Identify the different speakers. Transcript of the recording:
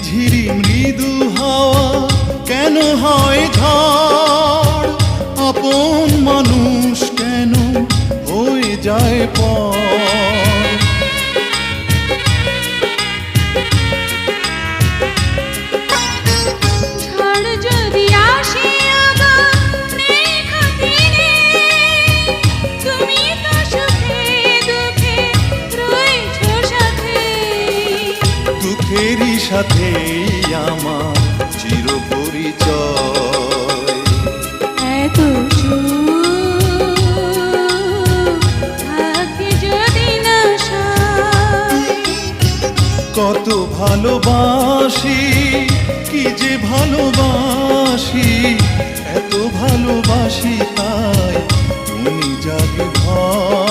Speaker 1: ঝিরি মৃদু হাওয়া কেন হয় ঝড়, আপন মানুষ কেন হয়ে যায় পর। দুঃখেরই সাথেই আমার চির পরিচয়।
Speaker 2: এত থাকে যদি না
Speaker 1: কত ভালোবাসি, কি যে ভালোবাসি, এত ভালোবাসি তাই তুমি জাগে ভয়।